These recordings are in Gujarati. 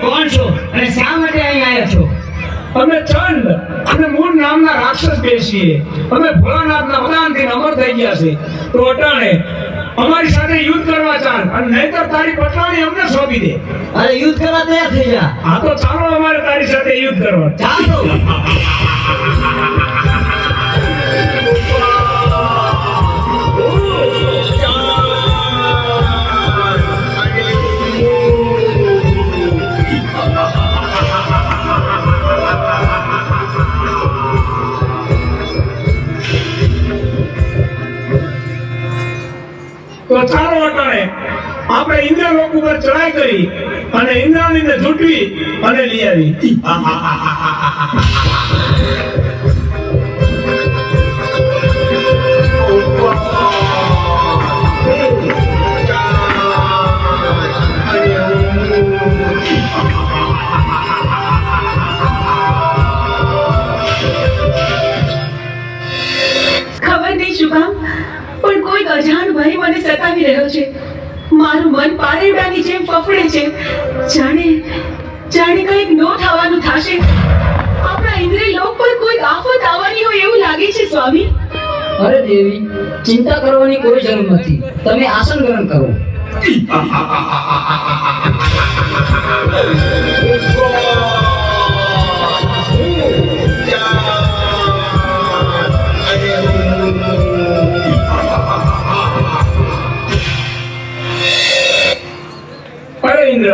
કોણ છો અને શા માટે અહીં આવ્યા છો? અમે ચંડ અને મૂળ નામના રાક્ષસ બેસીએ. અમે ભોળાનાથના વરદાનથી અમર થઈ ગયા છે. તો અટાણે અમારી સાથે યુદ્ધ કરવા ચાલ, અને નહીતર તારી પટરાણી અમને સોંપી દે. અરે યુદ્ધ કરવા તૈયાર થઈ જા. હા તો ચાલો અમારે તારી સાથે યુદ્ધ કરવા. ચાલો. તો ચાલો અટાણે આપણે ઇન્દ્રલોક ઉપર ચડાઈ કરી અને ઇન્દ્રાણીને ઝૂંટવી અને લઈ આવી. ખબર નહીં શું કામ પણ કોઈ અજાણ ભય મને સતાવી રહ્યો છે. મારું મન પારેડાની જેમ ફફડે છે. જાણે કંઈક નો થવાનું થશે. આપણા ઇન્દ્રિય લોક પર કોઈ આફત આવવાની હોય એવું લાગે છે સ્વામી. અરે દેવી, ચિંતા કરવાની કોઈ જરૂર નથી. તમે આસન ગ્રહણ કરો. અરે ઇન્દ્ર,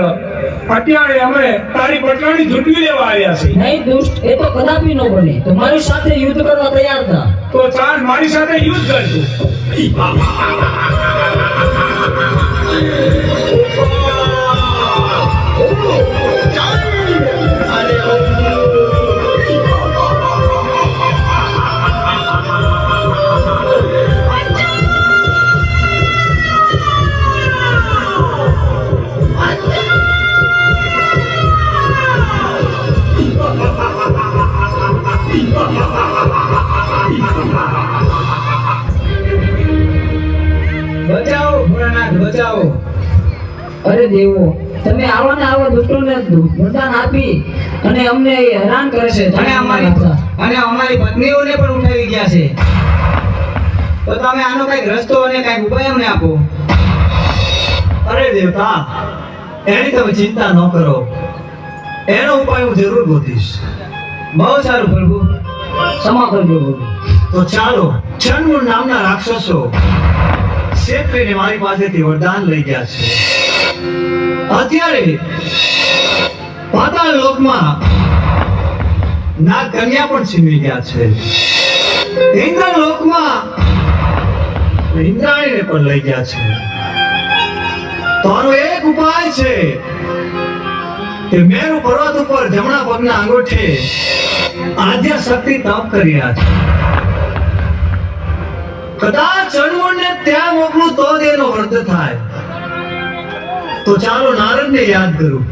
અત્યારે અમે તારી પટરાણી ઝૂંટવી લેવા આવ્યા છીએ. નહીં દુષ્ટ, એ તો કદાપી ન બને. તમારી સાથે યુદ્ધ કરવા તૈયાર હતા. તો ચાલ મારી સાથે યુદ્ધ કરજો. બચાવો ભોળાનાથ, બચાવો. અરે દેવો, તમે આવા ને આવા દુષ્ટોને વરદાન આપી અને અમને હેરાન કરે છે. અને અમારી પત્નીઓને પણ ઉઠાવી ગયા છે. તો તમે આનો કઈક રસ્તો અને કઈક ઉપાય અમને આપો. અરે દેવતા, એની તમે ચિંતા ન કરો. એનો ઉપાય હું જરૂર ગોતીશ. બહુ સારું પ્રભુ. ક્ષમા કરજો પ્રભુ. તો ચાલો, ચંડ નામના રાક્ષસો શેત્રીને મારી પાસેથી વરદાન લઈ ગયા છે. અત્યારે પાતાળ લોકમાં નાગ કન્યા પણ છીનવી ગયા છે. ઇન્દ્ર લોકમાં ઇન્દ્રાણીને પણ લઈ ગયા છે. તો આનો એક ઉપાય છે કે મેરુ પર્વત ઉપર જમણા પગના અંગૂઠે આદ્ય શક્તિ તપ કરી રહ્યા છે. કદાચ ચંડમુંડને ત્યાં મોકલું તો જ એનો વર્ત થાય. તો ચાલો નારદને યાદ કરું.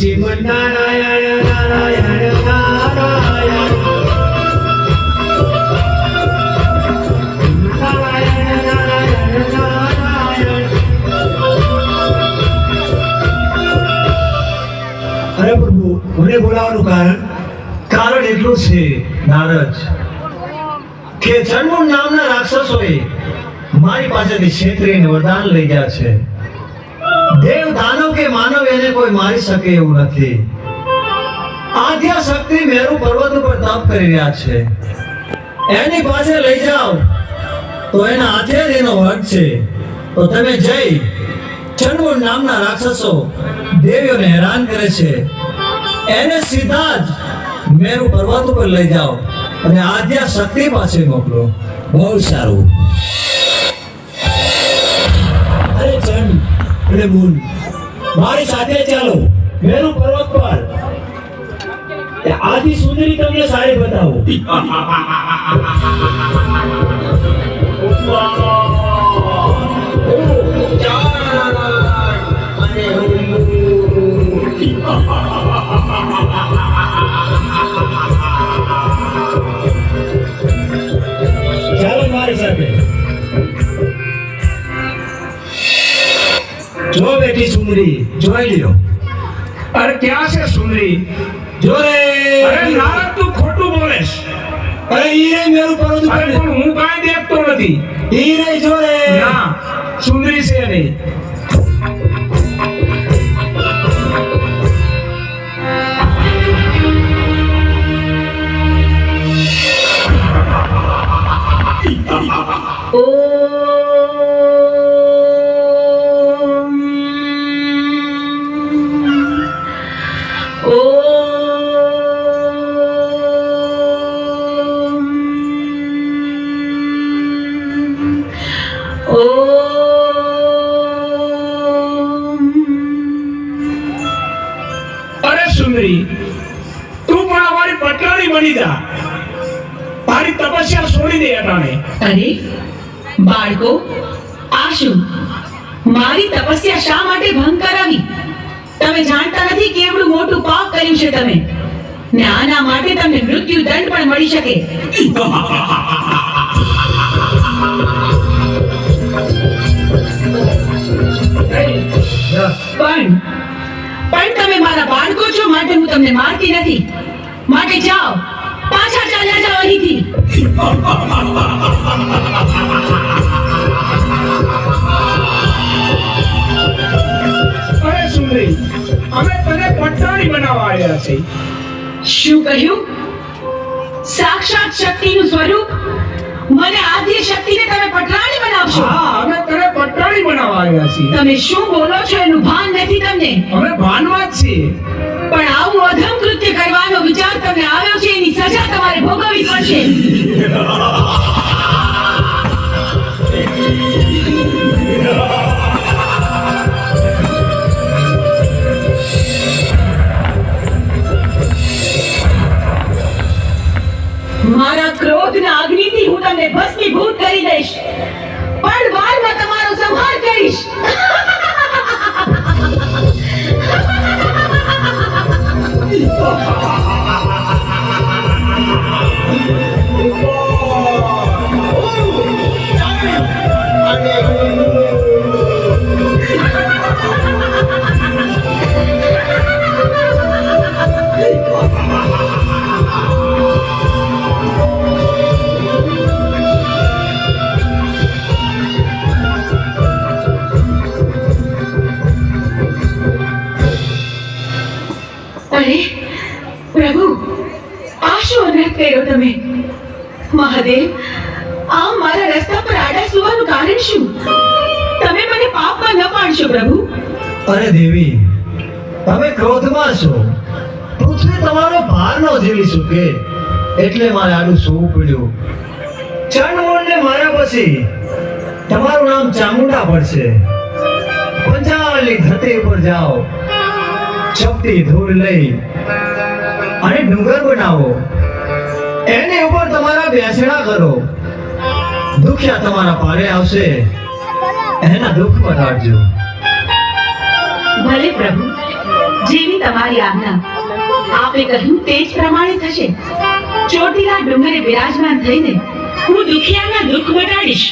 શ્રીમદ નારાયણ નારાયણ નારાયણ નારાયણ નારાયણ નારાયણ. અરે પ્રભુ, મને બોલાવવાનું કારણ એટલું છે નારદ કે ચંડમુંડ નામના રાક્ષસોએ મારી પાસેથી ક્ષેત્રીયને વરદાન લઈ ગયા છે. દેવ દાનવ કે માનવ એને કોઈ મારી શકે એવું નથી. આદ્ય શક્તિ મેરુ પર્વત ઉપર તપ કરી રહ્યા છે. એની પાસે લઈ જાઓ તો એના હાથે જ એનો વટ છે. તો તમે જઈ ચંડમુંડ નામના રાક્ષસો દેવીઓને હેરાન કરે છે, એને સીધા જ મેરુ પર્વત ઉપર લઈ જાઓ અને આદ્ય શક્તિ પાસે મોકલો. બહુ સારું. અરે ચંડ અને મૂન, મારી સાથે ચાલો મેરુ પર્વત પર. આદિ સુંદરી તમને સારી બતાવો. ચાલો મારી સાથે. જો બેટી સુંદરી, જોઈ લ્યો. અરે ક્યાં છે સુંદરી? જો રે અરે નારદ તું ખોટું બોલેશ. અરે ઈ રે મેરું પરોતું અરે પણ હું કાંઈ દેખતો નથી. ઈ રે જો રે ના, સુંદરી છે નહીં. ઓમ અરે સુંદરી, તું પણ અમારી પટરાણી બની જા. તારી તપસ્યા છોડી દે અટાણે. અરે બાળકો, આ શું? મારી તપસ્યા શા માટે ભંગ કરાવી? તમે જાણતા નથી કેવડું મોટું પાપ કર્યું છે તમે, ને આના માટે તમને મૃત્યુ દંડ પણ મળી શકે. પણ તમે મારા બાળકો છો માટે હું તમને મારતી નથી. માટે જાઓ, પાછા ચાલ્યા જાઓ અહીંથી. અરે સુંદરી, અમે તને પટરાણી બનાવવા આવ્યા છે. શું કહ્યું? સાક્ષાત શક્તિનું સ્વરૂપ? મને આદ્ય શક્તિને તમે પટરાણી બનાવશો? હા, અમે તને પટરાણી બનાવવા આવ્યા છીએ. તમે શું બોલો છો એનું ભાન નથી તમને. અમે ભાનમાં જ છીએ. પણ આવું અધમ કૃત્ય કરવાનો વિચાર તમને આવ્યો છે, એની સજા તમારે ભોગવવી પડશે. મારા ક્રોધના અગ્નિથી હું તમને ભસ્મીભૂત કરી દઈશ, પણ વારમાં તમારો સંહાર કરીશ. અરે પ્રભુ, આ શું અનર્થ કર્યો તમે? મહાદેવ, આમ મારા રસ્તા પર આડા સુવાનું કારણ શું? તમે મને પાપમાં ન પાડશો પ્રભુ. અરે દેવી, તમે ક્રોધમાં છો. પૃથ્વી તમારો ભાર ન ઝીલી શકે, એટલે મારે આડું સૂવું પડ્યું. ચંડમુંડને માર્યા પછી તમારું નામ ચામુંડા પડશે. પંચાળની ધરતી ઉપર જાઓ, ચપટી ધૂળ લઈ અને ડુંગર બનાવો, એની ઉપર તમારા બેસણા કરો. દુખિયા તમારા પારે આવશે, એના દુઃખ મટાડજો. ભલે પ્રભુ, જેવી તમારી આજ્ઞા. આપે કહ્યું તે જ પ્રમાણે થશે. ચોટીલા ડુંગરે બિરાજમાન થઈને હું દુખિયાના દુઃખ મટાડીશ.